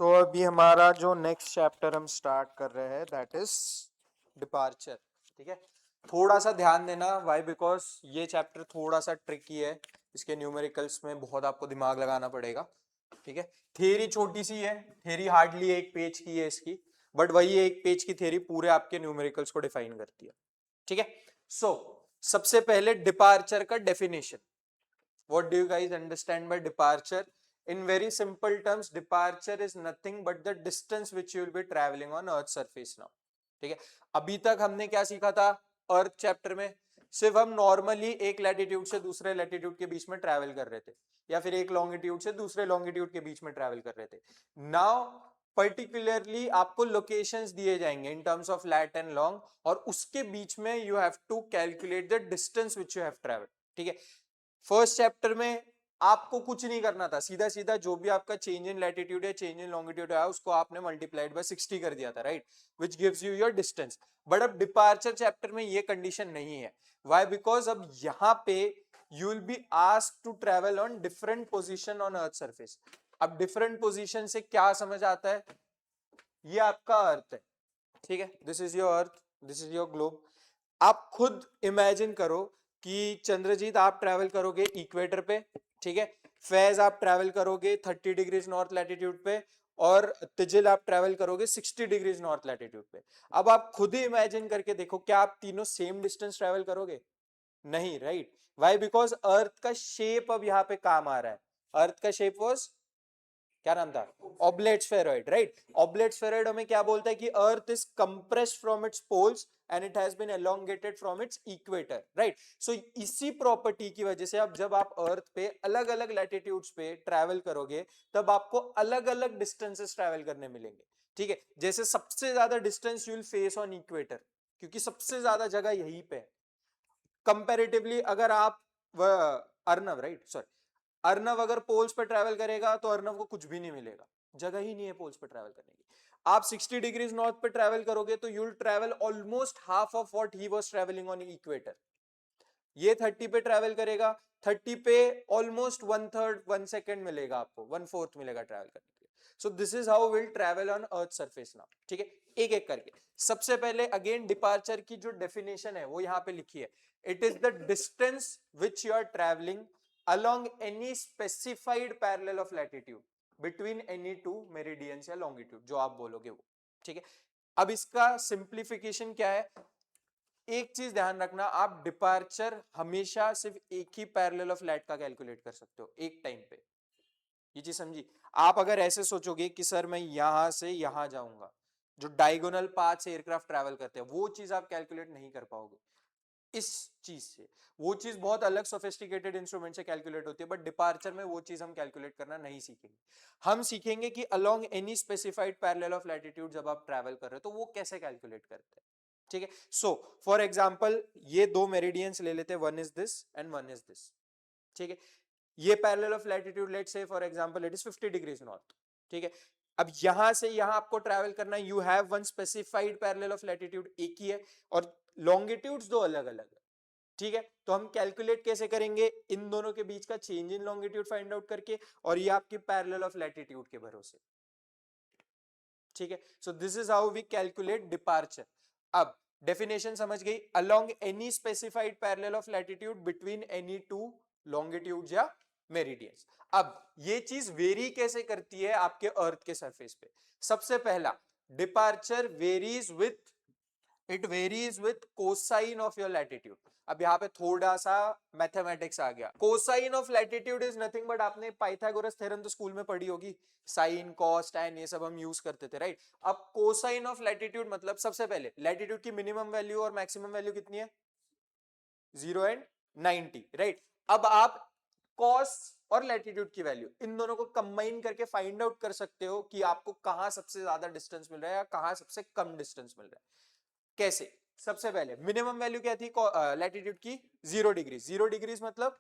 सो अभी हमारा जो नेक्स्ट चैप्टर हम स्टार्ट कर रहे हैं दैट इज डिपार्चर। ठीक है, थोड़ा सा ध्यान देना। व्हाई? बिकॉज ये चैप्टर थोड़ा सा ट्रिकी है, इसके न्यूमेरिकल्स में बहुत आपको दिमाग लगाना पड़ेगा। ठीक है, थ्योरी छोटी सी है, थ्योरी हार्डली एक पेज की है इसकी, बट वही एक पेज की थ्योरी पूरे आपके न्यूमेरिकल्स को डिफाइन करती है। ठीक है, सो सबसे पहले डिपार्चर का definition. What do you guys understand by departure? In very simple terms, departure is nothing but the distance which you will be traveling on earth surface now. ठीक है, अभी तक हमने क्या सीखा था अर्थ चैप्टर में? सिर्फ हम नॉर्मली एक लैटिट्यूड से दूसरे लैटिट्यूड के बीच में ट्रैवल कर रहे थे, या फिर एक लॉन्गिट्यूड से दूसरे लॉन्गिट्यूड के बीच में ट्रैवल कर रहे थे। नाउ पर्टिकुलरली आपको लोकेशंस दिए जाएंगे in terms of lat and long, और उसके बीच में you have to calculate the distance which you have travel. ठीक है, फर्स्ट चैप्टर में आपको कुछ नहीं करना था, सीधा सीधा जो भी आपका चेंज इन लैटिट्यूड या चेंज इन लॉन्गिट्यूड है उसको आपने मल्टीप्लाइड बाय 60 कर दिया था, right, which gives you your distance. But अब डिपार्चर चैप्टर में ये कंडीशन नहीं है। व्हाई? बिकॉज अब यहाँ पे you will be asked to travel on different position on earth surface. अब डिफरेंट पोजीशन से क्या समझ आता है? ये आपका अर्थ है, ठीक है, this is your earth, this is your globe. आप खुद इमेजिन करो कि चंद्रजीत आप ट्रैवल करोगे इक्वेटर पे, ठीक है, फैज आप ट्रैवल करोगे 30 डिग्रीज नॉर्थ लैटिट्यूड पे, और तिजिल आप ट्रैवल करोगे 60 डिग्रीज नॉर्थ लैटिट्यूड पे। अब आप खुद ही इमेजिन करके देखो, क्या आप तीनों सेम डिस्टेंस ट्रैवल करोगे? नहीं, राइट। व्हाई? बिकॉज अर्थ का शेप अब यहाँ पे काम आ रहा है। अर्थ का शेप वाज, क्या नाम था? Oblate spheroid, right. Oblate spheroid हमें क्या बोलता है कि earth is compressed from its poles and it has been elongated from its equator, right. So इसी प्रॉपर्टी की वजह से अब जब आप अर्थ पे अलग अलग लैटिट्यूड्स पे ट्रैवल करोगे तब आपको अलग अलग डिस्टेंसेस ट्रैवल करने मिलेंगे। ठीक है, जैसे सबसे ज्यादा distance you will face on equator, क्योंकि सबसे ज्यादा जगह यहीं पे है। कंपैरेटिवली अगर आप अर्नव, राइट, सॉरी, अर्नव अगर पोल्स पे ट्रैवल करेगा तो अर्नव को कुछ भी नहीं मिलेगा, जगह ही नहीं है पोल्स पे ट्रैवल करने की। आप 60 डिग्रीज नॉर्थ पे ट्रैवल करोगे तो you will travel almost half of what he was travelling on equator. ये 30 पे ट्रैवल करेगा, 30 पे ऑलमोस्ट 1/3 1 सेकेंड मिलेगा आपको, 1/4 मिलेगा ट्रैवल करने के लिए। सो this is how will travel on earth surface now. ठीक है, एक एक करके। सबसे पहले अगेन डिपार्चर की जो डेफिनेशन है वो यहाँ पे लिखी है। It is the distance which you are travelling along any specified parallel of latitude between any two meridians या longitude, जो आप बोलोगे वो। ठीक है, अब इसका सिंप्लीफिकेशन क्या है? एक चीज ध्यान रखना, आप डिपार्चर हमेशा सिर्फ एक ही पैरेलल ऑफ लाइट का कैलकुलेट कर सकते हो एक टाइम पे। ये चीज समझी? आप अगर ऐसे सोचोगे कि सर मैं यहां से यहां जाऊंगा, जो डायगोनल पाथ से एयरक्राफ्ट ट्रैवल करते हैं, वो चीज आप कैलकुलेट नहीं कर पाओगे इस चीज से। वो चीज बहुत अलग सोफिस्टिकेटेड इंस्ट्रूमेंट से कैलकुलेट होती है, बट डिपार्चर में वो चीज हम कैलकुलेट करना नहीं सीखेंगे। हम सीखेंगे कि along any specified parallel of latitude जब आप ट्रैवल कर रहे हो तो वो कैसे कैलकुलेट करते हैं। ठीक है, सो फॉर एग्जांपल ये दो मेरिडियंस ले लेते हैं, one is this and one is this. ठीक है, ये parallel of latitude let's say for example it is 50 degrees north. ठीक है, अब यहां से यहां आपको ट्रैवल करना है, you have one specified parallel of latitude एक ही है, और लॉन्गिट्यूड्स दो अलग अलग है। ठीक है, तो हम कैलकुलेट कैसे करेंगे? इन दोनों के बीच का change in longitude find out करके, और ये आपकी पैरेलल ऑफ लैटिट्यूड के भरोसे। ठीक है, so this is how we calculate departure. अब डेफिनेशन समझ गई? Along any specified parallel of latitude between any two longitude या मेरिडियंस। अब ये चीज वेरी कैसे करती है आपके अर्थ के सरफेस पे? सबसे पहला, departure varies with, it varies with cosine of your latitude. अब यहाँ पे थोड़ा सा मैथमेटिक्स आ गया। Cosine of latitude is nothing but, आपने पाइथागोरस थ्योरम तो स्कूल में पढ़ी होगी, साइन कॉस टैन ये सब हम यूज करते थे, राइट। अब कोसाइन ऑफ लैटिट्यूड मतलब, सबसे पहले लैटिट्यूड की मिनिमम वैल्यू और मैक्सिमम वैल्यू कितनी है? 0 एंड 90, राइट। अब आप कॉस और लैटिट्यूड की वैल्यू इन दोनों को कंबाइन करके फाइंड आउट कर सकते हो कि आपको कहां सबसे ज्यादा डिस्टेंस मिल रहा है या कहां सबसे कम डिस्टेंस मिल रहा है। कैसे? सबसे पहले मिनिमम वैल्यू क्या थी लैटिट्यूड की? 0 डिग्री। 0 डिग्रीज मतलब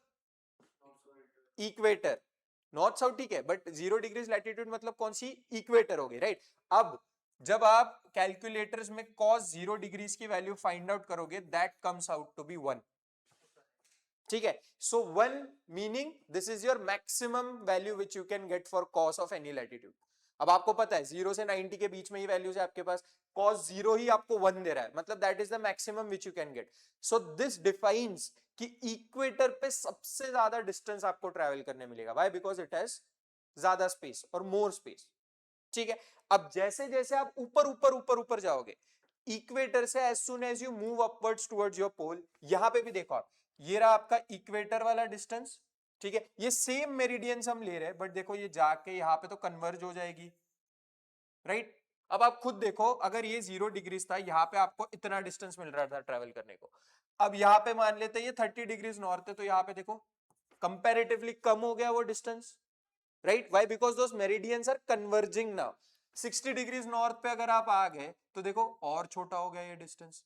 इक्वेटर, नॉर्थ साउथ, ठीक है, बट 0 डिग्रीज लैटिट्यूड मतलब कौन सी? इक्वेटर हो गई, राइट। अब जब आप कैलकुलेटर्स में cos 0 डिग्रीज की वैल्यू फाइंड आउट करोगे, that comes out to be 1। ठीक है, so 1 meaning this is your maximum value which you can get for cos of any latitude. अब आपको पता है 0 से 90 के बीच में ही वैल्यूज है आपके पास, cos 0 ही आपको 1 दे रहा है, मतलब that is the maximum which you can gate. So this defines कि इक्वेटर पे सबसे ज्यादा डिस्टेंस आपको ट्रैवल करने मिलेगा. व्हाई? बिकॉज इट हैज ज्यादा स्पेस और मोर स्पेस. ठीक है. अब जैसे जैसे आप ऊपर ऊपर ऊपर ऊपर जाओगे इक्वेटर से, as soon as you move upwards towards your pole, यहां पे भी देखो आप, ये रहा आपका इक्वेटर वाला डिस्टेंस. ठीक है. ये सेम मेरिडियंस हम ले रहे हैं, बट देखो ये जाके यहां पे तो कन्वर्ज हो जाएगी, राइट? अब आप खुद देखो, अगर ये 0 डिग्रीज था, यहाँ पे आपको इतना डिस्टेंस मिल रहा था ट्रेवल करने को. अब यहाँ पे मान लेते हैं ये 30 डिग्रीज नॉर्थ है, तो यहाँ पे देखो कंपैरेटिवली कम हो गया वो distance, right? Why? Because those meridians are converging now. 60 degrees north पे अगर आप आ गए तो देखो और छोटा हो गया ये डिस्टेंस.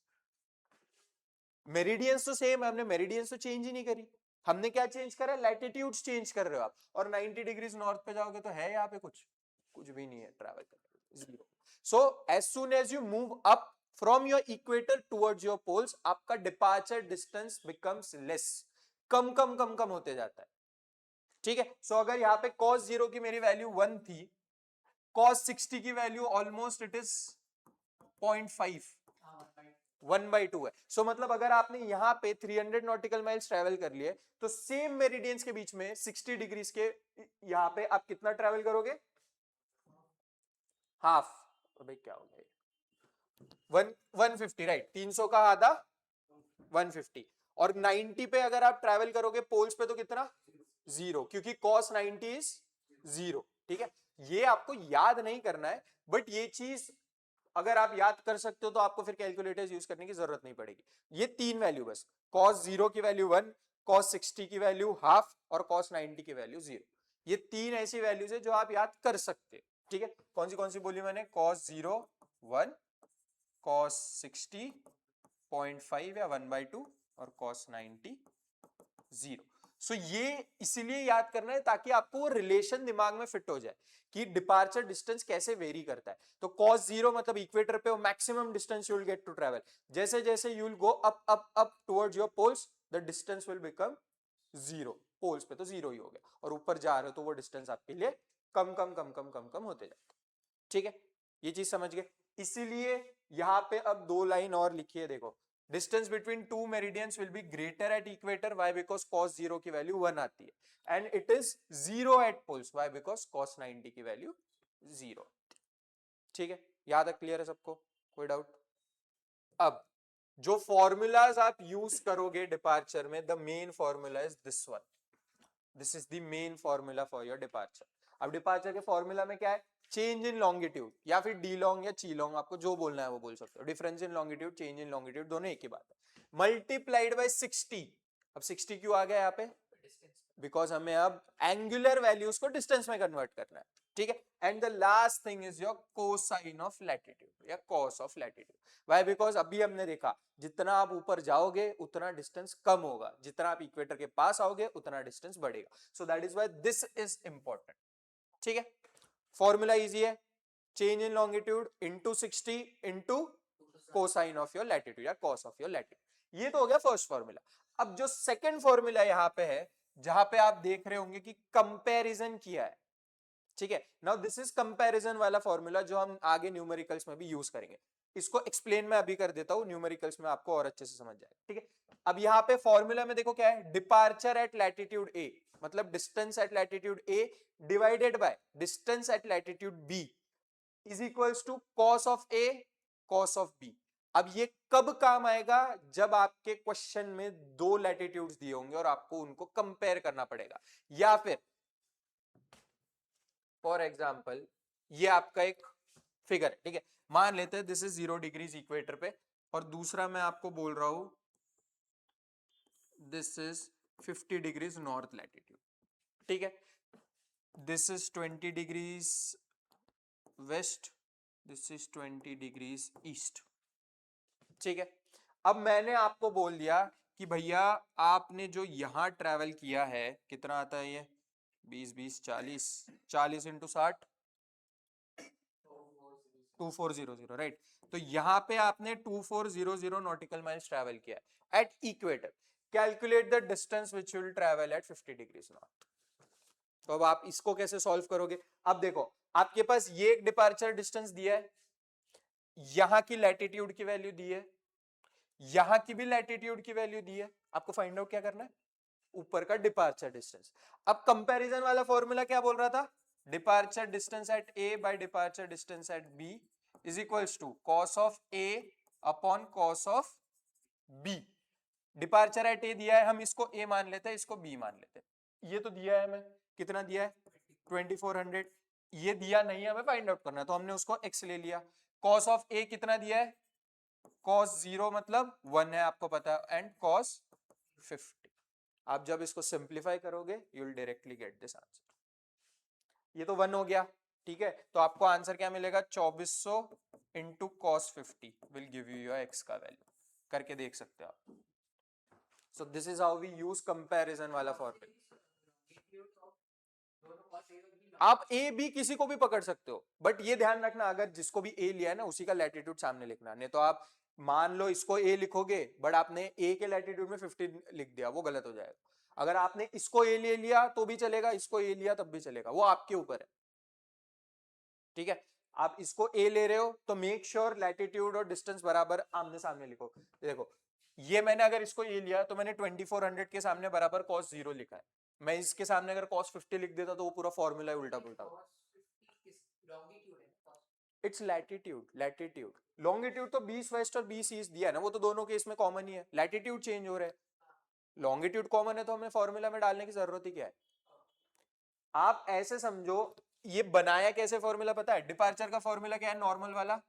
मेरिडियंस तो सेम है, हमने मेरिडियंस तो चेंज ही नहीं करी. हमने क्या चेंज करा? लैटिट्यूड्स चेंज कर रहे हो आप. और 90 डिग्रीज नॉर्थ पे जाओगे तो है यहाँ पे कुछ कुछ भी नहीं है ट्रैवल करने, zero. So as soon as you move up from your equator towards your poles, आपका डिपार्चर डिस्टेंस बिकम्स लेस, कम कम कम कम होते जाता है. ठीक है. सो अगर यहाँ पे cos 0 की मेरी वैल्यू 1 थी, cos 60 की वैल्यू ऑलमोस्ट इट इज 0.5, 1/2 है. सो मतलब अगर आपने यहाँ पे 300 नॉटिकल माइल्स ट्रेवल कर लिए, तो सेम मेरिडियंस के बीच में 60 डिग्रीज के यहाँ पे आप कितना ट्रेवल करोगे? हाफ. भाई क्या हो गया? 150, राइट? 300 का आधा 150. और 90 पे अगर आप ट्रेवल करोगे पोल्स पे तो कितना? 0, क्योंकि cos 90 इज 0. ठीक है. ये आपको याद नहीं करना है, बट ये चीज अगर आप याद कर सकते हो तो आपको फिर कैलकुलेटर्स यूज करने की जरूरत नहीं पड़ेगी. ये तीन वैल्यू बस, cos 0 की वैल्यू 1, cos 60 की वैल्यू हाफ और cos 90 की वैल्यू 0. ये तीन ऐसी वैल्यूज है जो आप याद कर सकते. ठीक है. कौन सी बोली मैंने? cos 0 1, cos 60 0.5 या 1/2 और cos 90 0. सो ये इसीलिए याद करना है ताकि आपको वो रिलेशन दिमाग में फिट हो जाए कि डिपार्चर डिस्टेंस कैसे वेरी करता है. तो cos 0 मतलब इक्वेटर पे maximum distance you will get to travel. जैसे जैसे you will go up up up towards your poles, the distance will become 0. Poles पे तो 0 ही हो गया, और ऊपर जा रहे हो तो वो डिस्टेंस आपके लिए कम कम कम कम कम कम होते जाता है. ठीक है. ये चीज समझ गए. इसीलिए यहां पे अब दो लाइन और लिखी है, देखो. Distance between two meridians will be greater at equator. Why? Because cos 0 की वैल्यू 1 आती है. And it is 0 at poles. Why? Because cos 90 की वैल्यू 0. ठीक है. याद है? क्लियर है सबको? कोई डाउट? अब जो फॉर्मूलाज आप यूज करोगे डिपार्चर में, the main formula is this one. This is the main formula for your departure. अब डिपार्चर के फॉर्मूला में क्या है? चेंज इन लॉन्गिट्यूड, या फिर डी लॉन्ग या ची लॉन्ग, आपको जो बोलना है वो बोल सकते हो. Difference in longitude, change in longitude, दोनों एक ही बात है. Multiplied by 60. अब 60 क्यों आ गया यहाँ पे? बिकॉज हमें अब एंगुलर वैल्यूज को डिस्टेंस में कन्वर्ट करना है. ठीक है. And the last thing is your cosine of latitude या cos of latitude. Why? Because अभी हमने देखा जितना आप ऊपर जाओगे उतना डिस्टेंस कम होगा, जितना आप इक्वेटर के पास आओगे उतना डिस्टेंस बढ़ेगा. So that is why this is important. ठीक है. फॉर्मूला इजी है. Change in longitude into 60 into cosine of your latitude या कॉस ऑफ योर लैटिट्यूड. ये तो हो गया फर्स्ट फॉर्मूला. अब जो सेकंड फॉर्मूला यहां पे है, जहां पे आप देख रहे होंगे कि कंपैरिजन किया है. ठीक है. नाउ दिस इज कंपैरिजन वाला फॉर्मूला जो हम आगे न्यूमेरिकल्स में भी यूज करेंगे. इसको एक्सप्लेन मैं अभी कर देता हूं, न्यूमेरिकल्स में आपको और अच्छे से समझ जाएगा. ठीक है. अब यहाँ पे फॉर्मूला में देखो क्या है? डिपार्चर एट लैटिट्यूड ए, मतलब distance at latitude A divided by distance at latitude B is equals to cos of A cos of B. अब ये कब काम आएगा? जब आपके क्वेश्चन में दो लैटिट्यूड्स दिए होंगे और आपको उनको कंपेयर करना पड़ेगा. या फिर फॉर एग्जाम्पल ये आपका एक फिगर है. ठीक है. मान लेते हैं दिस इज 0 डिग्रीज इक्वेटर पे, और दूसरा मैं आपको बोल रहा हूं this is 50 degrees north latitude. ठीक है. This is 20 degrees west, this is 20 degrees east. ठीक है. अब मैंने आपको बोल दिया कि भैया आपने जो यहां ट्रेवल किया है, कितना आता है ये? 20 20 40, 40 इंटू 60 2400, राइट? तो यहां पे आपने 2400 नॉटिकल माइल्स ट्रेवल किया है at equator. Calculate the distance which will travel eight 50 degrees north. तो अब आप इसको कैसे सॉल्व करोगे? अब देखो, आपके पास ये एक डिपार्चर डिस्टेंस दिया है, यहां की लैटिट्यूड की वैल्यू दी है, यहां की भी लैटिट्यूड की वैल्यू दी है, आपको फाइंड आउट क्या करना है? ऊपर का डिपार्चर डिस्टेंस। अब कंपैरिजन वाला फॉर्मूला क्या बोल रहा था? Departure distance at A by departure distance at B is equals to cos of A upon cos of B. Departure at A दिया है, हम इसको ए मान लेते हैं, इसको बी मान लेते हैं। ये तो दिया है हमें, कितना दिया है? 2400। ये दिया नहीं है, हमें फाइंड आउट करना है, तो हमने उसको एक्स ले लिया। कॉस ऑफ ए कितना दिया है? कॉस 0 मतलब 1 है, आपको पता है, एंड कॉस 50। आप जब इसको सिंप्लीफाई करोगे you will directly get this answer. ये तो 1 हो गया, ठीक है, तो आपको आंसर क्या मिलेगा? 2400 into cos 50 will give you your X का वैल्यू। करके देख सकते हो आप। So this is how we use comparison वाला फॉर्मूला। आप ए बी किसी को भी पकड़ सकते हो, बट ये ध्यान रखना, अगर जिसको भी ए लिया है ना उसी का लैटिट्यूड सामने लिखना। नहीं तो आप मान लो इसको ए लिखोगे बट आपने ए के लैटिट्यूड में 50 लिख दिया, वो गलत हो जाएगा। अगर आपने इसको ए ले लिया तो भी चलेगा, इसको ए लिया तब भी चलेगा, वो आपके ऊपर है, ठीक है। आप इसको ए ले रहे हो तो मेक श्योर लैटिट्यूड और डिस्टेंस बराबर आमने सामने लिखो। देखो, ये मैंने अगर इसको ए लिया तो मैंने 2400 के सामने बराबर cos 0 लिखा है। मैं इसके सामने अगर cos 50 लिख देता तो वो पूरा फॉर्मूला उल्टा पुल्टा। It's latitude, latitude. लॉन्गिट्यूड तो 20 वेस्ट और 20 ईस्ट दिया है ना, वो तो दोनों केस में कॉमन ही है। लैटिट्यूड चेंज हो रहा है, लॉन्गिट्यूड कॉमन है, तो हमें फॉर्मूला में डालने की जरूरत ही क्या है? आप ऐसे समझो, ये बनाया कैसे फॉर्मूला पता है? डिपार्चर का फॉर्मूला क्या है नॉर्मल वाला?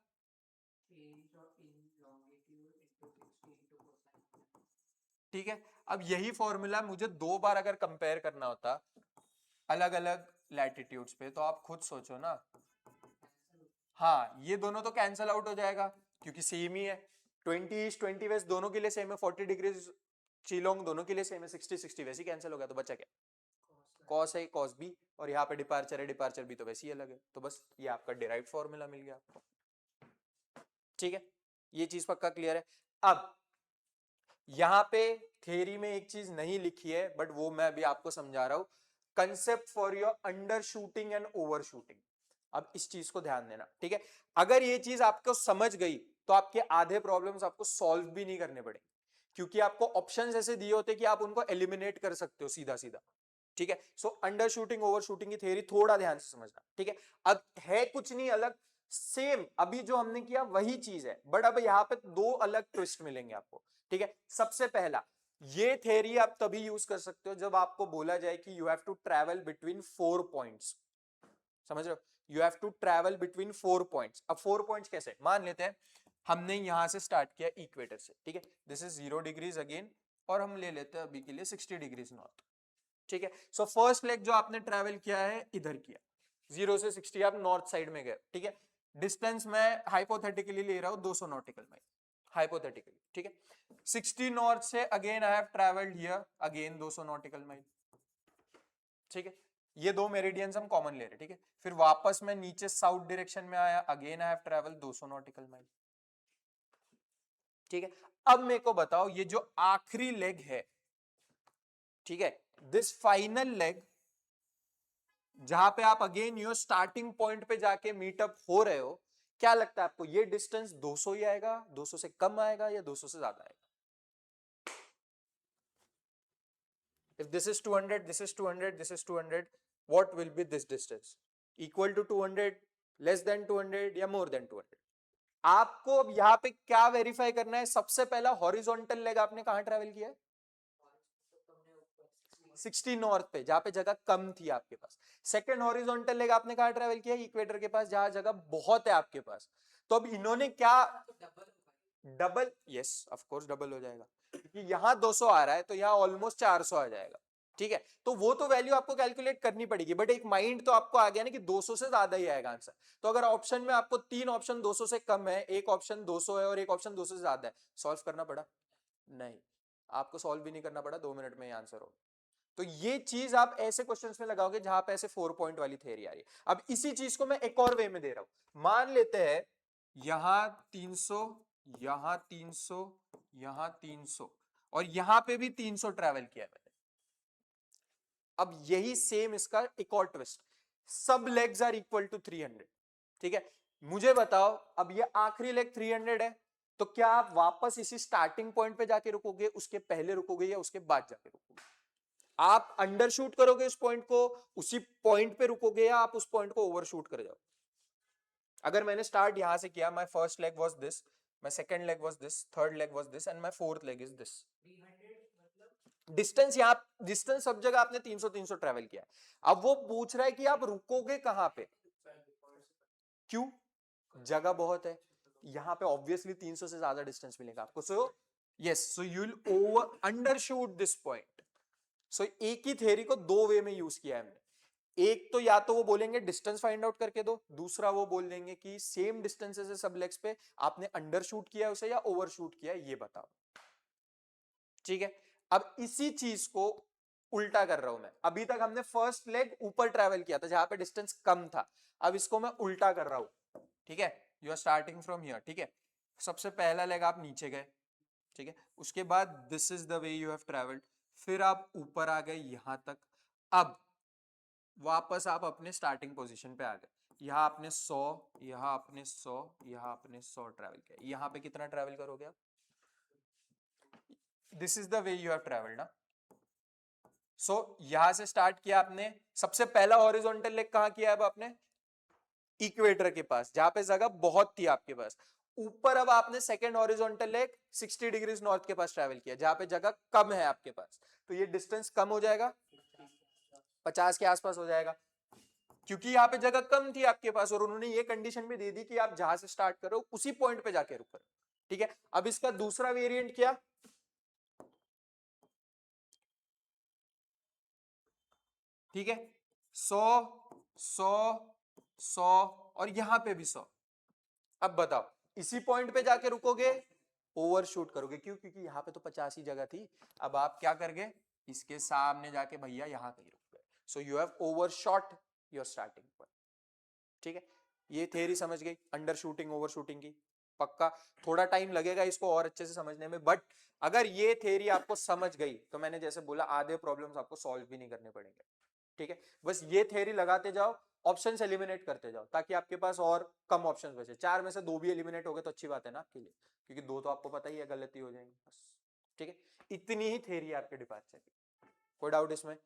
ठीक है, अब यही फॉर्मूला मुझे 2 बार अगर कंपेयर करना होता अलग अलग लैटिट्यूड्स पे, तो आप खुद सोचो ना। हाँ, ये दोनों तो कैंसल आउट हो जाएगा क्योंकि सेम ही है। 20 ईस्ट 20 वेस्ट दोनों के लिए सेम है, 40 डिग्रीज चिलोंग दोनों के लिए सेम है, 60 60 वैसे ही कैंसिल हो गया, तो बचा क्या? कॉस है, कॉस बी, और यहाँ पे डिपार्चर है, डिपार्चर भी तो वैसे ही अलग है, तो बस ये आपका डिराइव्ड फॉर्मूला मिल गया आपको। ठीक है, ये चीज पक्का क्लियर है। अब यहां पे थ्योरी में एक चीज नहीं लिखी है बट वो मैं अभी आपको समझा रहा हूं, concept for your under shooting and over shooting. अब इस चीज को ध्यान देना, ठीक है। अगर ये चीज आपको समझ गई तो आपके आधे प्रॉब्लम्स आपको सॉल्व भी नहीं करने पड़ेंगे, क्योंकि आपको ऑप्शंस ऐसे दिए होते कि आप उनको एलिमिनेट कर सकते हो सीधा सीधा। ठीक है, so under shooting over shooting की थ्योरी थोड़ा ध्यान से समझना, ठीक है। अब है कुछ नहीं अलग, सेम अभी जो हमने किया वही चीज है, बट अब यहाँ पे 2 अलग ट्विस्ट मिलेंगे आपको, ठीक है। सबसे पहला, ये थ्योरी आप तभी यूज कर सकते हो जब आपको बोला जाए कि you have to travel between 4 points. समझ रहे हो? You have to travel between 4 points. अब 4 पॉइंट्स कैसे? मान लेते हैं हमने यहां से स्टार्ट किया इक्वेटर से, ठीक है, दिस इज 0 डिग्रीज अगेन, और हम ले लेते हैं अभी के लिए 60 डिग्रीज नॉर्थ। ठीक है, सो फर्स्ट लेग जो आपने ट्रैवल किया है इधर किया, 0 से 60 आप नॉर्थ साइड में गए, ठीक है। डिस्टेंस मैं हाइपोथेटिकली ले रहा हूं 200 नॉटिकल माइल, हाइपोथेटिकली, ठीक है। 60 नॉर्थ से again I have travelled here again 200 nautical mile, ठीक है। ये 2 मेरिडियंस हम कॉमन ले रहे हैं, ठीक है। फिर वापस मैं नीचे साउथ डायरेक्शन में आया, again I have travel 200 nautical mile, ठीक है। अब मेरे को बताओ ये जो आखिरी लेग है, ठीक है, दिस फाइनल लेग जहां पे आप अगेन योर स्टार्टिंग पॉइंट पे जाके मीटअप हो रहे हो, क्या लगता है आपको ये डिस्टेंस 200 ही आएगा, 200 से कम आएगा, या 200 से ज्यादा आएगा? If this is 200, this is 200, this is 200, what will be this distance? Equal to 200, less than 200 या more than 200? आपको अब यहां पे क्या वेरीफाई करना है? सबसे पहला हॉरिजॉन्टल लेग आपने कहां ट्रेवल किया है? 60 नॉर्थ पे, जहां पे जगह कम थी आपके पास। सेकंड हॉरिजॉन्टल लेग आपने कहां ट्रेवल किया? इक्वेटर के पास, जहां जगह बहुत है आपके पास। तो अब इन्होंने क्या, double, yes of course double हो जाएगा, क्योंकि यहां 200 आ रहा है तो यहां ऑलमोस्ट 400 आ जाएगा, ठीक है। तो वो तो वैल्यू आपको कैलकुलेट करनी पड़ेगी, बट एक माइंड तो आपको आ गया ना कि 200 से ज्यादा ही आएगा आंसर। तो अगर ऑप्शन में आपको 3 ऑप्शन 200 से कम है, एक ऑप्शन 200 है और एक ऑप्शन 200 से ज्यादा है, सॉल्व करना पड़ा? नहीं, आपको सॉल्व भी नहीं करना पड़ा, 2 मिनट में ही आंसर हो। तो ये चीज आप ऐसे क्वेश्चंस में लगाओगे जहां पे ऐसे 4 पॉइंट वाली थ्योरी आ रही है। अब इसी चीज को मैं एक और वे में दे रहा हूं, मान लेते हैं यहां 300, यहां 300, यहां 300, और यहां पे भी 300 ट्रैवल किया मैंने। अब यही सेम इसका एक और ट्विस्ट, सब लेग्स आर इक्वल टू 300, ठीक है। मुझे बताओ अब ये आखिरी लेग 300 है, तो क्या आप वापस इसी स्टार्टिंग पॉइंट पे जाके रुकोगे, उसके पहले रुकोगे या उसके बाद जाके रुकोगे? आप अंडरशूट करोगे उस पॉइंट को, उसी पॉइंट पे रुकोगे, या आप उस पॉइंट को ओवरशूट कर जाओ? अगर मैंने स्टार्ट यहां से किया, my first leg was this, my second leg was this, third leg was this and my fourth leg is this. Distance यहाँ, डिस्टेंस सब जगह आपने 300 300 ट्रेवल किया। अब वो पूछ रहा है कि आप रुकोगे कहां पे, क्यों? जगह बहुत है यहाँ पे, ऑब्वियसली 300 से ज्यादा डिस्टेंस मिलेगा आपको। So yes, so you will over undershoot this point. So एक ही थ्योरी को दो वे में यूज किया है हमने। एक तो या तो वो बोलेंगे डिस्टेंस फाइंड आउट करके दो, दूसरा वो बोल देंगे कि सेम डिस्टेंसेस है सब लेग्स पे, आपने अंडरशूट किया उसे या ओवरशूट किया ये बताओ, ठीक है। अब इसी चीज को उल्टा कर रहा हूं मैं। अभी तक हमने फर्स्ट लेग ऊपर ट्रेवल किया था जहां पे डिस्टेंस कम था, अब इसको मैं उल्टा कर रहा हूं, ठीक है। You are starting from here, ठीक है। सबसे पहला लेग आप नीचे गए, ठीक है, उसके बाद this is the way you have travelled, फिर आप ऊपर आ गए यहां तक। अब वापस आप अपने स्टार्टिंग पोजीशन पे आ गए, यहाँ आपने 100, यहाँ आपने 100, यहाँ आपने 100 ट्रेवल किया, यहाँ पे कितना ट्रेवल करोगे आप? This is the way you have travelled ना। सो यहां से स्टार्ट किया आपने, सबसे पहला हॉरिजॉन्टल लेग कहां किया अब आपने? इक्वेटर के पास, जहां पे जगह बहुत थी आपके पास। ऊपर अब आपने second horizontal leg 60 degrees north के पास ट्रैवल किया, जहां पे जगह कम है आपके पास, तो ये डिस्टेंस कम हो जाएगा, 50 के आसपास हो जाएगा, क्योंकि यहाँ पे जगह कम थी आपके पास और उन्होंने ये कंडीशन भी दे दी कि आप जहां से स्टार्ट करो उसी पॉइंट पे जाके रुको, ठीक है। अब इसका दूसरा वेरिएंट क्या? ठीक है, 100 100 100 और यहां पे भी 100। अब बताओ इसी पॉइंट पे जाके रुकोगे, ओवरशूट करोगे, क्यों? क्योंकि यहाँ पे तो 50 ही जगह थी। अब आप क्या कर गए, इसके सामने जाके भैया यहाँ कहीं रुक गए, so you have overshot your starting point, ठीक है। ये थ्योरी समझ गई अंडर शूटिंग ओवर शूटिंग की? पक्का थोड़ा टाइम लगेगा इसको और अच्छे से समझने में, बट अगर ये थ्योरी आपको समझ गई तो मैंने जैसे बोला आधे प्रॉब्लम्स आपको सॉल्व भी नहीं करने पड़ेंगे, ठीक है। बस ये थ्योरी लगाते जाओ, ऑप्शंस एलिमिनेट करते जाओ, ताकि आपके पास और कम ऑप्शंस बचे। 4 में से 2 भी एलिमिनेट हो गए तो अच्छी बात है ना आपके लिए, क्योंकि 2 तो आपको पता ही है गलती हो जाएंगी बस, ठीक है। इतनी ही थ्योरी है आपके डिपार्चर की, कोई डाउट इसमें?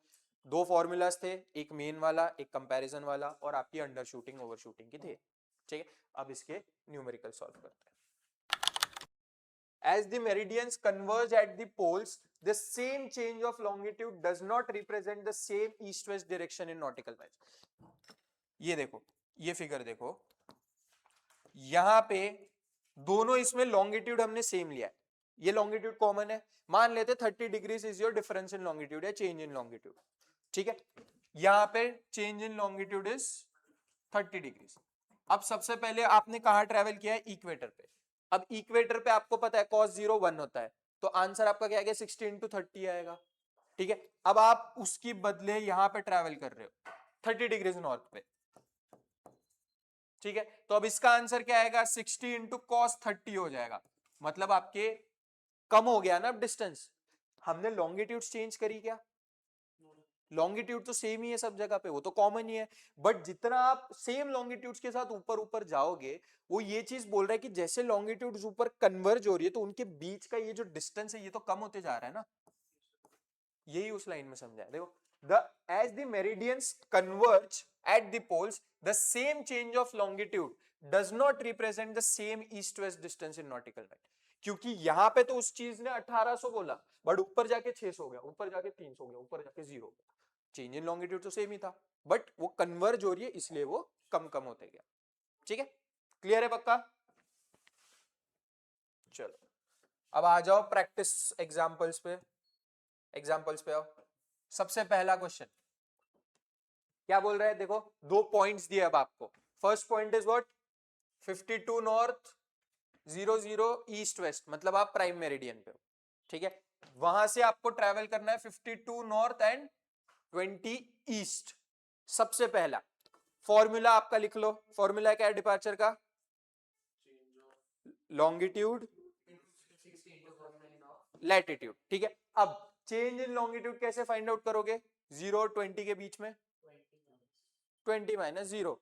2 फॉर्मूलाज थे, एक मेन वाला एक कंपैरिजन वाला, और आपकी अंडर शूटिंग ओवर शूटिंग की थी, ठीक है। अब इसके न्यूमेरिकल सॉल्व करते हैं। As the meridians converge at the poles, the same change of longitude does not represent the same east-west direction in nautical miles. ये देखो, ये फिगर देखो, यहां पे दोनों इसमें लॉन्गिट्यूड हमने सेम लिया है, ये लॉन्गिट्यूड कॉमन है, मान लेते 30 degrees is your difference in longitude या चेंज इन लॉन्गिट्यूड, ठीक है। यहां पे change in longitude is 30 degrees. अब सबसे पहले आपने कहा ट्रेवल किया है? इक्वेटर पे। अब इक्वेटर पे आपको पता है cos 0 1 होता है, तो आंसर आपका क्या आएगा? 60 इंटू 30 आएगा, ठीक है। अब आप उसकी बदले यहां पे ट्रेवल कर रहे हो 30 डिग्रीज नॉर्थ पे, ठीक है। तो अब इसका आंसर क्या आएगा? 60 इंटू कॉस 30 हो जाएगा, मतलब आपके कम हो गया ना अब डिस्टेंस। हमने लॉन्गिट्यूड चेंज करी क्या? लॉन्गिट्यूड तो सेम ही है सब जगह पे, वो तो कॉमन ही है, बट जितना आप सेम लॉन्गिट्यूड्स के साथ ऊपर ऊपर जाओगे, वो ये चीज बोल रहा है कि जैसे लॉन्गिट्यूड्स ऊपर कन्वर्ज हो रही है तो उनके बीच का ये जो डिस्टेंस है ये तो कम होते जा रहा है ना, यही उस लाइन में समझा है। देखो, the as the meridians converge at the poles the same change of longitude does not represent the same east west distance in nautical mile. क्योंकि यहां पे तो उस चीज ने 1800 बोला, बट ऊपर जाके 600 हो गया, ऊपर जाके 300 हो गया, ऊपर जाके 0 हो गया, चेंज इन लॉन्गिट्यूड तो सेम ही था, बट वो कन्वर्ज हो रही है इसलिए वो कम कम होते गया, ठीक है। क्लियर है पक्का? चलो अब आ जाओ प्रैक्टिस एग्जांपल्स पे, एग्जांपल्स पे आओ। सबसे पहला क्वेश्चन क्या बोल रहा है? देखो, 2 पॉइंट्स दिए अब आपको। First point is what? 52 north 00 east west, मतलब आप प्राइम मेरिडियन पे हो, ठीक है। वहां से आपको ट्रेवल करना है 52 नॉर्थ एंड 20 ईस्ट। सबसे पहला फॉर्मूला आपका लिख लो, फॉर्मूला क्या है डिपार्चर का? लॉन्गिट्यूड लैटिट्यूड, ठीक है। अब चेंज इन लॉन्गिट्यूड कैसे फाइंड आउट करोगे? 0 और 20 के बीच में 20 माइनस 0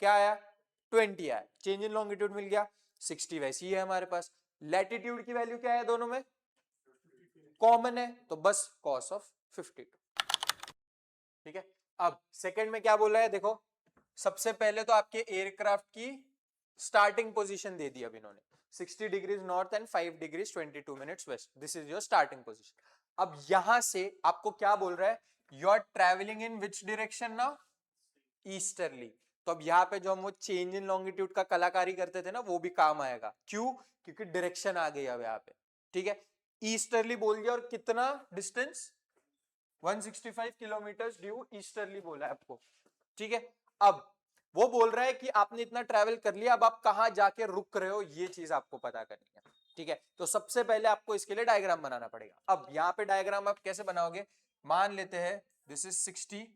क्या आया? 20 आया। चेंज इन लॉन्गिट्यूड मिल गया। 60 वैसी ही है हमारे पास। लैटिट्यूड की वैल्यू क्या है दोनों में? कॉमन है, तो बस cos ऑफ 52। ठीक है। अब सेकंड में क्या बोला है देखो, सबसे पहले तो आपके एयरक्राफ्ट की स्टार्टिंग पोजीशन दे दी अब इन्होंने, 60 degrees north and 5 degrees 22 minutes west, this is your starting position. अब यहां से आपको क्या बोल रहा है? You are travelling in which direction now? Easterly. तो अब यहाँ पे जो हम वो चेंज इन लॉन्गिट्यूड का कलाकारी करते थे ना, वो भी काम आएगा। क्यों? क्योंकि डायरेक्शन आ गई अब यहाँ पे। ठीक है, ईस्टर्ली बोल दिया, और कितना डिस्टेंस? 165 किलोमीटर ड्यू ईस्टर्ली बोला है आपको। ठीक है, अब वो बोल रहा है कि आपने इतना ट्रैवल कर लिया, अब आप कहां जाके रुक रहे हो, ये चीज आपको पता करनी है। ठीक है, तो सबसे पहले आपको इसके लिए डायग्राम बनाना पड़ेगा। अब यहाँ पे डायग्राम आप कैसे बनाओगे? मान लेते हैं दिस इज 60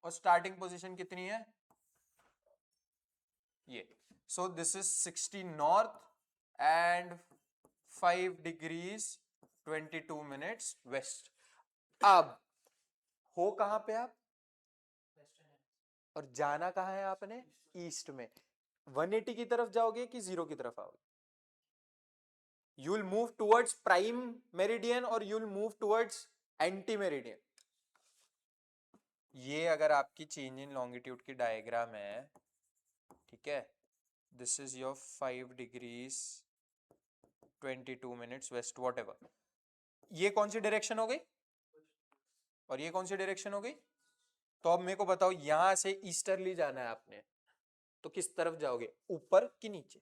और स्टार्टिंग पोजीशन कितनी है? ये। So this is 60 north and 5 degrees 22 minutes west. अब हो कहां पे आप, और जाना कहां है आपने? ईस्ट में। 180 की तरफ जाओगे कि 0 की तरफ आओगे? You will move towards prime meridian और you will move towards anti meridian. ये अगर आपकी चेंज इन लॉन्गिट्यूड की डायग्राम है, ठीक है, this is your 5 degrees 22 minutes west whatever. ये कौन सी डायरेक्शन हो गई और ये कौन सी डायरेक्शन हो गई? तो अब मेरे को बताओ, यहां से ईस्टर्ली जाना है आपने, तो किस तरफ जाओगे, ऊपर कि नीचे?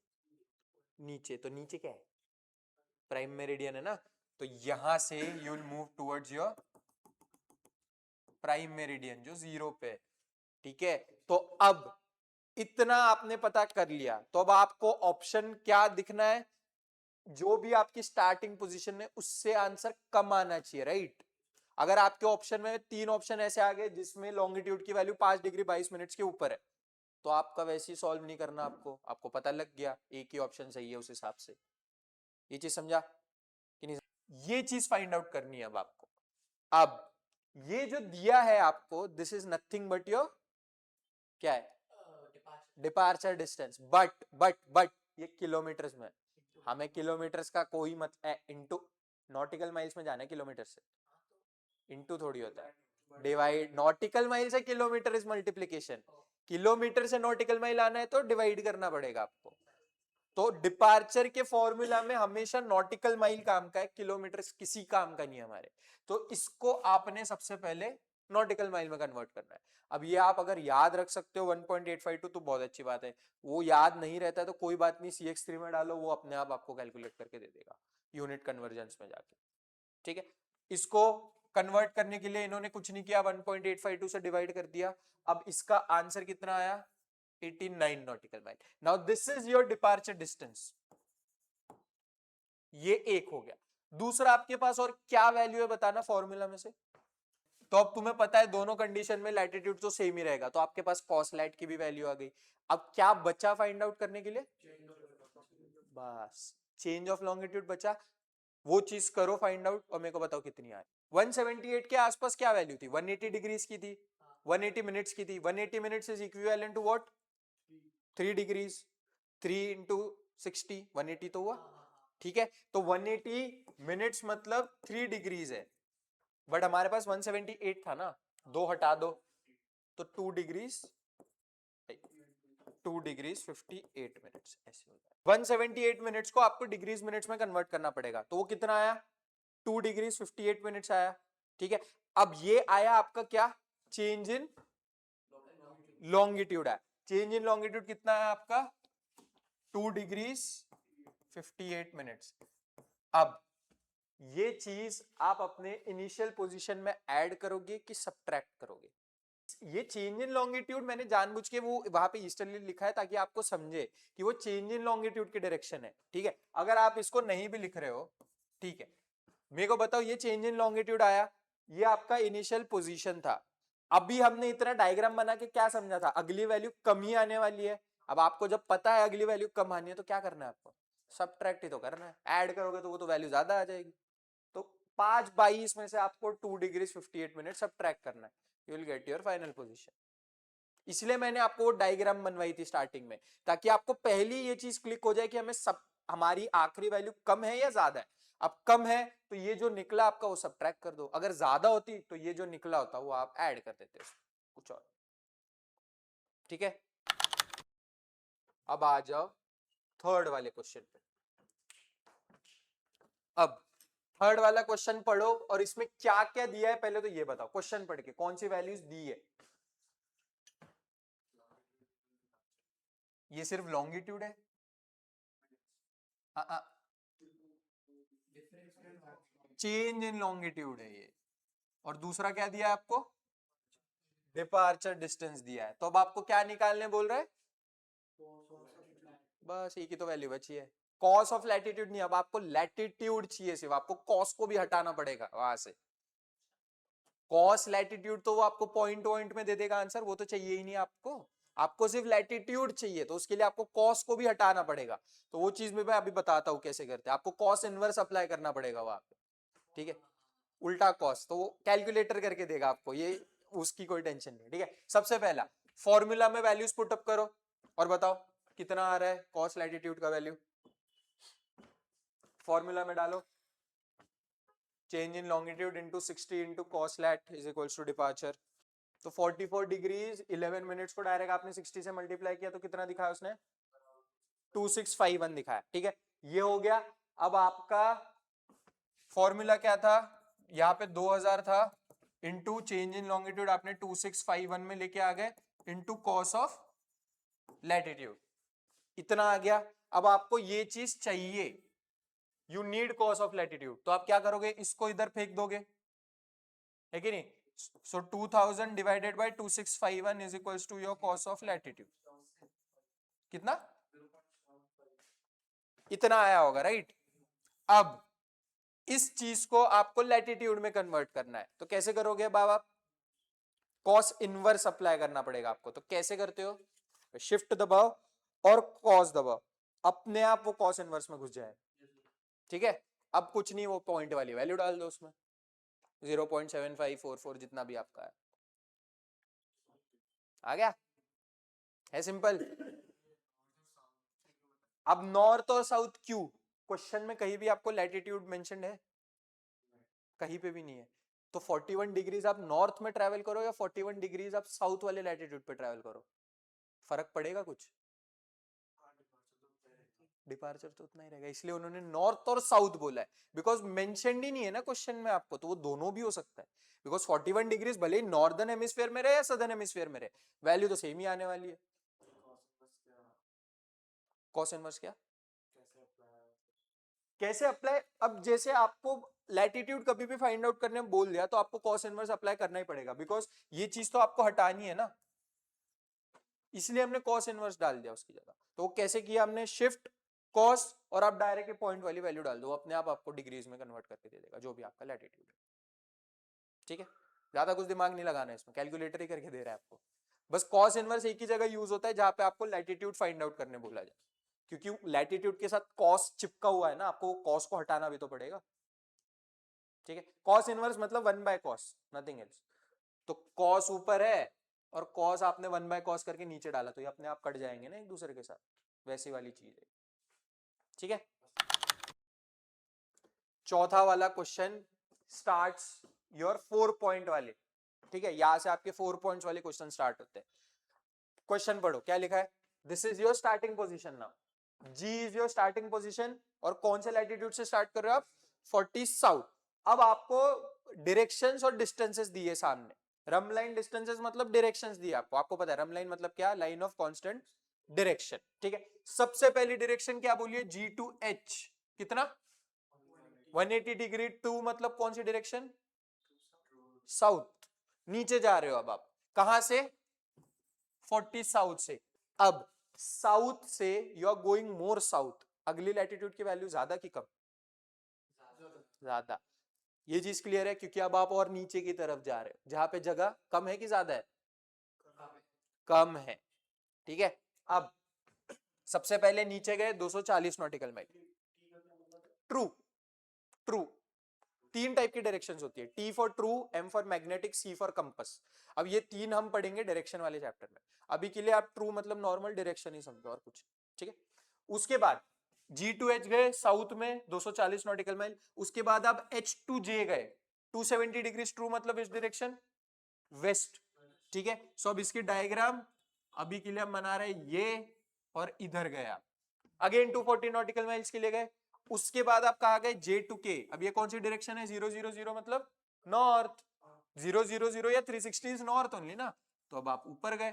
नीचे। तो नीचे क्या है? प्राइम मेरिडियन है ना, तो यहां से you will move towards your prime meridian जो 0 पे है। ठीक है, तो अब इतना आपने पता कर लिया, तो अब आपको ऑप्शन क्या दिखना है? जो भी आपकी स्टार्टिंग पोजीशन है उससे आंसर कम आना चाहिए, राइट? अगर आपके ऑप्शन में 3 ऑप्शन ऐसे आ गए जिसमें लॉन्गिट्यूड की वैल्यू 5 डिग्री 22 मिनट्स के ऊपर है, तो आपका वैसे ही सॉल्व नहीं करना, आपको पता लग गया एक ही ऑप्शन सही है उस हिसाब से। ये चीज समझा कि नहीं? ये चीज फाइंड आउट करनी है अब आपको। अब ये जो दिया है आपको, this is nothing but your क्या है? Departure distance. बट ये किलोमीटर्स में, हमें किलोमीटर्स का कोई मत इनटू नॉटिकल माइल्स में जाना है, किलोमीटर से इनटू थोड़ी होता है डिवाइड। नॉटिकल माइल से किलोमीटर इज मल्टीप्लीकेशन, किलोमीटर से नॉटिकल माइल आना है तो डिवाइड करना पड़ेगा आपको। तो डिपार्चर के फॉर्मूला में हमेशा नॉटिकल माइल काम का है, किलोमीटर किसी काम का नहीं है हमारे। तो इसको आपने सबसे पहले नॉटिकल माइल में कन्वर्ट करना है। अब ये आप अगर याद रख सकते हो 1.852 तो बहुत अच्छी बात है, वो याद नहीं रहता है तो कोई बात नहीं, CX3 में डालो, वो अपने आप आपको कैलकुलेट करके दे देगा यूनिट कन्वर्जेंस में जाके। ठीक है, इसको कन्वर्ट करने के लिए इन्होंने कुछ नहीं किया, 1.852 से डिवाइड कर दिया। अब इसका आंसर कितना आया? 89 nautical mile. Now this is your departure distance. ये एक हो गया। दूसरा आपके पास और क्या वैल्यू है बताना फॉर्मूला में से? तो अब तुम्हें पता है दोनों कंडीशन में लैटिट्यूड तो सेम ही रहेगा, तो आपके पास कॉस लैट की भी वैल्यू आ गई। अब क्या बचा फाइंड आउट करने के लिए? बस चेंज ऑफ लॉन्गिट्यूड बचा, वो चीज करो फाइंड आउट और मेरे को बताओ कितनी आई। 178 के आसपास क्या वैल्यू थी? 180 डिग्रीज की थी, 180 मिनट्स की थी। 180 minutes is equivalent to what? 3 degrees. 3 into 60 180 तो हुआ। ठीक है, तो 180 मिनट्स मतलब 3 डिग्रीज है, बट हमारे पास 178 था ना, दो हटा दो तो 2 डिग्रीज 2 डिग्रीज 58 मिनट्स ऐसे हो जाए। 178 मिनट्स को आपको डिग्रीज मिनट्स में कन्वर्ट करना पड़ेगा, तो वो कितना आया? 2 डिग्रीज 58 मिनट्स आया। ठीक है, अब ये आया आपका क्या? चेंज इन लॉन्गिट्यूड है। चेंज इन लॉन्गिट्यूड कितना है आपका? 2 डिग्रीज 58 मिनट्स। अब ये चीज आप अपने इनिशियल पोजीशन में ऐड करोगे कि सब्ट्रैक्ट करोगे? ये चेंज इन लॉन्गिट्यूड मैंने जानबूझ के वो वहां पे ईस्टर्ली लिखा है ताकि आपको समझे कि वो चेंज इन लॉन्गिट्यूड की डायरेक्शन है। ठीक है, अगर आप इसको नहीं भी लिख रहे हो, ठीक है, मेरे को बताओ, ये चेंज इन लॉन्गिट्यूड आया, ये आपका इनिशियल पोजीशन था। अभी हमने इतना डायग्राम बना के क्या समझा था? अगली वैल्यू कम ही आने वाली है। अब आपको जब पता है अगली वैल्यू कम आनी है तो क्या करना है आपको? सब्ट्रैक्ट ही तो करना है, ऐड करोगे तो वो तो वैल्यू ज्यादा आ जाएगी। तो 5/22 में से आपको 2 डिग्री 58 मिनट सब ट्रैक करना है, you will get your final position. इसलिए मैंने आपको वो डायग्राम बनवाई थी स्टार्टिंग में, ताकि आपको पहली ये चीज क्लिक हो जाए कि हमें सब हमारी आखिरी वैल्यू कम है या ज्यादा है। अब कम है तो ये जो निकला आपका वो सब ट्रैक कर दो, अगर ज्यादा होती तो ये जो निकला होता वो आप ऐड कर देते कुछ और। ठीक है, अब आ जाओ थर्ड वाले क्वेश्चन पे। अब थर्ड वाला क्वेश्चन पढ़ो और इसमें क्या क्या दिया है पहले तो ये बताओ, क्वेश्चन पढ़ के कौन सी वैल्यूज दी है। ये सिर्फ लॉन्गिट्यूड है, चेंज इन लॉन्गिट्यूड है ये, और दूसरा क्या दिया है आपको, डिपार्चर डिस्टेंस दिया है। तो अब आपको क्या निकालने बोल रहा है, बस एक ही तो वैल्यू बची है, कॉस ऑफ लैटिट्यूड नहीं, अब आपको लैटिट्यूड चाहिए, सिर्फ आपको कॉस को भी हटाना पड़ेगा वहां से। कॉस लैटिट्यूड तो वो आपको पॉइंट पॉइंट में दे देगा आंसर, वो तो चाहिए ही नहीं आपको, आपको सिर्फ लैटिट्यूड चाहिए, तो उसके लिए आपको कॉस को भी हटाना पड़ेगा। तो वो चीज मैं अभी बताता हूँ कैसे करते हैं, आपको कॉस इनवर्स अप्लाई करना पड़ेगा वहां पे। ठीक है, उल्टा कॉस तो वो कैलकुलेटर करके देगा आपको, ये उसकी कोई टेंशन नहीं। ठीक है, सबसे पहला फॉर्मूला में वैल्यूज पुट अप करो और बताओ कितना आ रहा है कॉस लैटिट्यूड का वैल्यू। फॉर्मूला में डालो, change in longitude into 60 into cos lat is equals to departure. तो 44 डिग्रीज 11 मिनट्स को डायरेक्ट आपने 60 से मल्टीप्लाई किया तो कितना दिखाया उसने, 2651 दिखाया। ठीक है, ये हो गया। अब आपका फॉर्मूला क्या था, यहाँ पे 2000 था, इनटू चेंज इन लॉन्गिट्यूड आपने 2651 में लेके आ गए, इनटू कॉस ऑफ लैटिट्यूड, इतना आ गया। अब आपको ये चीज चाहिए, you need cos of latitude, तो आप क्या करोगे, इसको इधर फेंक दोगे, है कि नहीं। So 2000 divided by 2651 is equals to your cos of latitude, कितना, इतना आया होगा, राइट। अब इस चीज को आपको लैटिट्यूड में कन्वर्ट करना है, तो कैसे करोगे बाबा, कॉस इनवर्स अप्लाई करना पड़ेगा आपको। तो कैसे करते हो, शिफ्ट दबाओ और कॉस दबाओ, अपने आप वो कॉस इनवर्स में घुस जाए। ठीक है, अब कुछ नहीं, वो पॉइंट वाली वैल्यू डाल दो उसमें, 0.7544 जितना भी आपका है, आ गया, है सिंपल। अब नॉर्थ और साउथ क्यों, क्वेश्चन में कहीं भी आपको लैटिट्यूड मेंशन्ड है, कहीं पे भी नहीं है। तो 41 डिग्रीज आप नॉर्थ में ट्रैवल करो या 41 डिग्रीज आप साउथ वाले लैटिट्यूड पे ट्रैवल करो, फर्क पड़ेगा कुछ, डिपार्चर तो उतना ही रहेगा, इसलिए उन्होंने नॉर्थ और साउथ बोला है, बिकॉज मेंशन्ड ही नहीं है ना क्वेश्चन में आपको, तो वो दोनों भी हो सकता है। बिकॉज 41 डिग्रीज भले ही नॉर्दर्न हेमिस्फीयर में रहे या सदर्न हेमिस्फीयर में रहे, वैल्यू तो सेम ही आने वाली है। कॉस इनवर्स क्या, कैसे अप्लाई, अब जैसे आपको लैटिट्यूड कभी भी फाइंड आउट करने में बोल दिया तो आपको कॉस इनवर्स अप्लाई करना ही पड़ेगा, बिकॉज ये चीज तो आपको हटानी है ना, इसलिए हमने कॉस इनवर्स डाल दिया उसकी जगह। तो वो कैसे किया हमने, शिफ्ट कॉस और आप डायरेक्ट पॉइंट वाली वैल्यू डाल दो, अपने आप आपको डिग्रीज में कन्वर्ट करके दे देगा जो भी आपका लैटिट्यूड है। ठीक है, ज्यादा कुछ दिमाग नहीं लगाना है इसमें, कैलकुलेटर ही करके दे रहा है आपको। बस कॉस इनवर्स एक ही जगह यूज होता है जहां पे आपको लैटिट्यूड फाइंड आउट करने बोला जाए, क्योंकि लैटिट्यूड के साथ कॉस चिपका हुआ है ना, आपको कॉस को हटाना भी तो पड़ेगा। ठीक है, कॉस इनवर्स मतलब 1/cos, नथिंग एल्स। तो कॉस ऊपर है और कॉस आपने 1/cos करके नीचे डाला, तो ये अपने आप कट जाएंगे ना एक दूसरे के साथ, वैसी वाली चीज है। ठीक है, चौथा वाला क्वेश्चन स्टार्ट्स योर 4 पॉइंट वाले। ठीक है, यहां से आपके 4 पॉइंट्स वाले क्वेश्चन स्टार्ट होते हैं। क्वेश्चन पढ़ो क्या लिखा है, this is your starting position now, G is your starting position, और कौन से लैटिट्यूड से स्टार्ट कर रहे हो आप, 40 साउथ। अब आपको डायरेक्शंस और डिस्टेंसेस दिए सामने, रम लाइन डिस्टेंसेस मतलब डायरेक्शंस दिए आपको, आपको पता है रम लाइन मतलब क्या, लाइन ऑफ कांस्टेंट डायरेक्शन। ठीक है, सबसे पहली डायरेक्शन क्या बोलिए, जी टू एच, कितना 180 डिग्री टू, मतलब कौन सी डायरेक्शन, साउथ, नीचे जा रहे हो अब आप, कहां से, 40 साउथ से। अब साउथ से you are going more south, अगली लैटिट्यूड की वैल्यू ज्यादा की कम, ज्यादा। ये चीज क्लियर है, क्योंकि अब आप और नीचे की तरफ जा रहे हो, जहां पे जगह कम है कि ज्यादा है, कम है। ठीक है, अब सबसे पहले नीचे गए 240 नॉटिकल माइल, ट्रू, ट्रू, तीन टाइप की डायरेक्शंस होती है, T for true, M for magnetic, C for compass. अब ये तीन हम पढ़ेंगे डायरेक्शन वाले चैप्टर में। अभी के लिए आप ट्रू मतलब नॉर्मल डायरेक्शन ही समझो और कुछ, ठीक है। उसके बाद G2H गए साउथ में 240 नॉटिकल माइल, उसके बाद आप H2J गए 270 डिग्री ट्रू मतलब इस डायरेक्शन वेस्ट, ठीक है। सो अब इसकी डायग्राम अभी के लिए हम बना रहे हैं ये, और इधर गया अगेन 240 नॉटिकल माइल्स के लिए गए। उसके बाद आप कहा गए J2K, अब ये कौन सी डायरेक्शन है, 000 मतलब नॉर्थ, 000 या 360 इज नॉर्थ ओनली ना, तो अब आप ऊपर गए,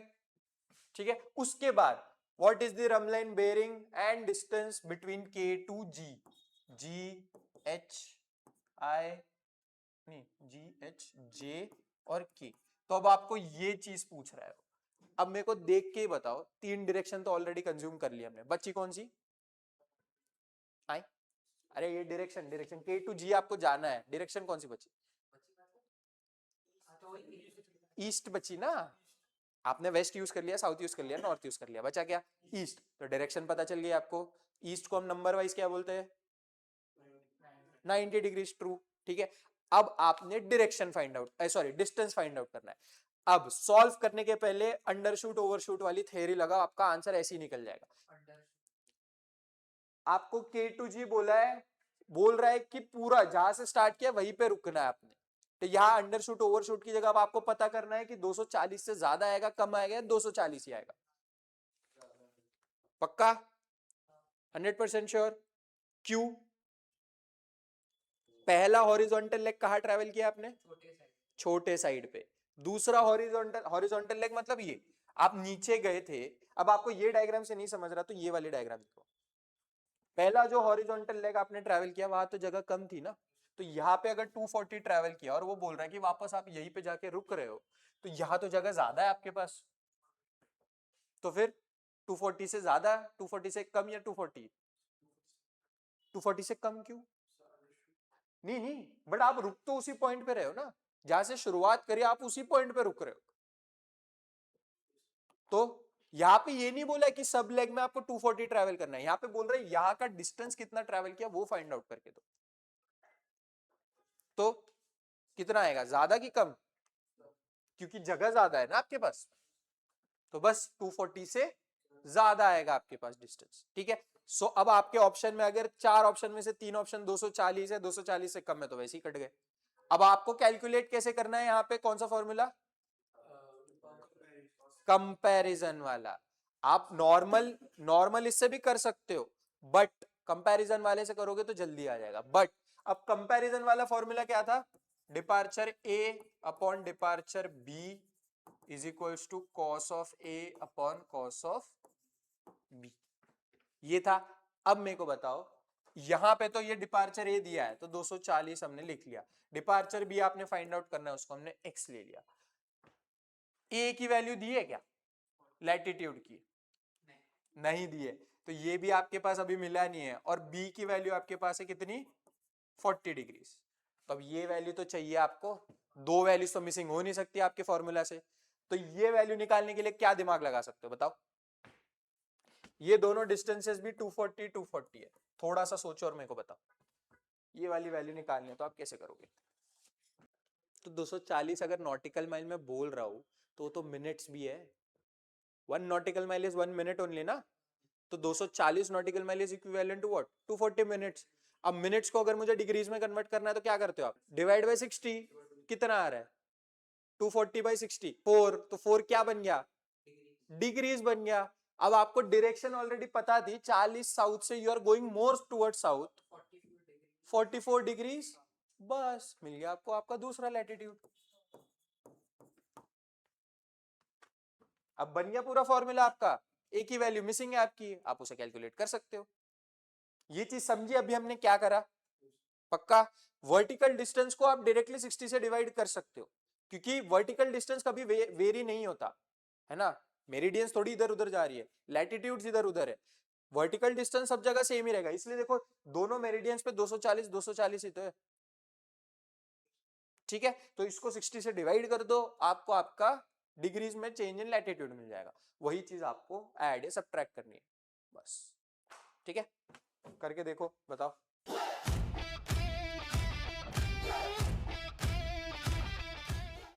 ठीक है। उसके बाद what is the rhumb line bearing and distance between K to G, GHJ और K, तो अब आपको ये चीज पूछ रहा है। अब मेरे को देख के ही बताओ, तीन डायरेक्शन तो ऑलरेडी कंज्यूम कर लिया हमने, बची कौन सी आई? अरे ये direction direction K to G आपको जाना है, डायरेक्शन कौन सी बची? ईस्ट बची ना, आपने वेस्ट यूज कर लिया, साउथ यूज कर लिया, नॉर्थ यूज कर लिया, बचा क्या? ईस्ट। तो डायरेक्शन पता चल गई आपको। ईस्ट को हम नंबर वाइज क्या बोलते हैं? 90 डिग्री ट्रू, ठीक है। अब आपने direction find out, sorry distance find out करना है। अब सॉल्व करने के पहले अंडरशूट ओवरशूट वाली थ्योरी लगाओ, आपका आंसर ऐसे ही निकल जाएगा। आपको K टू G बोला है, बोल रहा है कि पूरा जहां से स्टार्ट किया वहीं पे रुकना है आपने, तो यहाँ अंडरशूट ओवरशूट की जगह अब आपको पता करना है कि 240 से ज्यादा आएगा, कम आएगा, 240 ही आएगा। पक्का 100% श्योर? क्यों? पहला हॉरिजॉन्टल लेग कहाँ ट्रेवल किया आपने? छोटे साइड पे। दूसरा हॉरिजॉन्टल, हॉरिजॉन्टल लेग मतलब ये, आप नीचे गए थे। अब आपको ये डायग्राम से नहीं समझ रहा तो ये वाली डायग्राम देखो। पहला जो हॉरिजॉन्टल लेग आपने ट्रैवल किया वहां तो जगह कम थी ना, तो यहाँ पे अगर 240 ट्रैवल किया और वो बोल रहा है कि वापस आप यहीं पे जाके रुक रहे हो, तो यहाँ तो जगह ज्यादा है आपके पास, तो फिर 240 से ज्यादा, 240 से कम या 240? 240 से कम क्यों? नहीं नहीं, बट आप रुक तो उसी पॉइंट पे रहे हो ना, जहां से शुरुआत करी आप उसी पॉइंट पे रुक रहे हो। तो यहाँ पे ये नहीं बोला कि सब लेग में आपको 240 ट्रैवल करना है, यहाँ पे बोल रहे हैं यहाँ का डिस्टेंस कितना ट्रैवल किया वो फाइंड आउट करके दो। तो कितना आएगा, ज्यादा कि कम? क्योंकि जगह ज्यादा है ना आपके पास, तो बस 240 से ज्यादा आएगा आपके पास डिस्टेंस, ठीक है। सो अब आपके ऑप्शन में अगर चार ऑप्शन में से तीन ऑप्शन 240 है, 240 से कम है, तो वैसे ही कट गए। अब आपको कैलकुलेट कैसे करना है, यहाँ पे कौन सा फॉर्मूला? कंपैरिजन वाला। आप नॉर्मल नॉर्मल इससे भी कर सकते हो, बट कंपैरिजन वाले से करोगे तो जल्दी आ जाएगा। बट अब कंपैरिजन वाला फॉर्मूला क्या था? Departure A upon departure B is equals to cos of A upon cos of B, ये था। अब मेरे को बताओ, यहां पे तो ये डिपार्चर ए दिया है तो 240 हमने लिख लिया, डिपार्चर बी आपने फाइंड आउट करना है, उसको हमने एक्स ले लिया। ए की वैल्यू दी है क्या लैटिट्यूड की? नहीं दी है, तो ये भी आपके पास अभी मिला नहीं है, और बी की वैल्यू आपके पास है कितनी? 40 डिग्री। तो अब ये वैल्यू तो चाहिए आपको, दो वैल्यूज तो मिसिंग हो नहीं सकती आपके फॉर्मूला से, तो ये वैल्यू निकालने के लिए क्या दिमाग लगा सकते हो बताओ? ये दोनों डिस्टेंसेस भी 240 240 है, थोड़ा सा सोचो और मेरे को बताओ, ये वाली वैल्यू निकालनी है तो आप कैसे करोगे? तो 240 अगर नॉटिकल माइल में बोल रहा हूं तो मिनट्स भी है, 1 nautical mile is 1 minute only ना, तो 240 nautical mile is equivalent to what? 240 minutes. अब मिनट्स को अगर मुझे डिग्रीज में कन्वर्ट करना है तो क्या करते हो आप? डिवाइड बाय 60, कितना आ रहा है? 240 बाई 60, 4, तो 4 क्या बन गया? डिग्रीज बन गया। अब आपको डायरेक्शन ऑलरेडी पता थी, 40 साउथ से you are going more toward south, 44 degrees, बस मिल गया आपको आपका दूसरा लैटिट्यूड। अब बन गया पूरा फॉर्मूला आपका, एक ही वैल्यू मिसिंग है आपकी, आप उसे कैलकुलेट कर सकते हो। ये चीज समझिए अभी हमने क्या करा? पक्का? वर्टिकल डिस्टेंस को आप डायरेक्टली 60 से डिवाइड कर सकते हो, क्योंकि वर्टिकल डिस्टेंस कभी वेरी नहीं होता है ना, मेरिडियंस थोड़ी इधर उधर जा रही है, लैटिट्यूड्स इधर उधर है, वर्टिकल डिस्टेंस सब जगह सेम ही रहेगा। इसलिए देखो दोनों मेरिडियंस पे 240 240 ही तो है, ठीक है। तो इसको 60 से डिवाइड कर दो, आपको आपका डिग्रीज में चेंज इन लैटिट्यूड मिल जाएगा, वही चीज आपको ऐड या सब्ट्रैक्ट करनी है बस, ठीक है। करके देखो बताओ।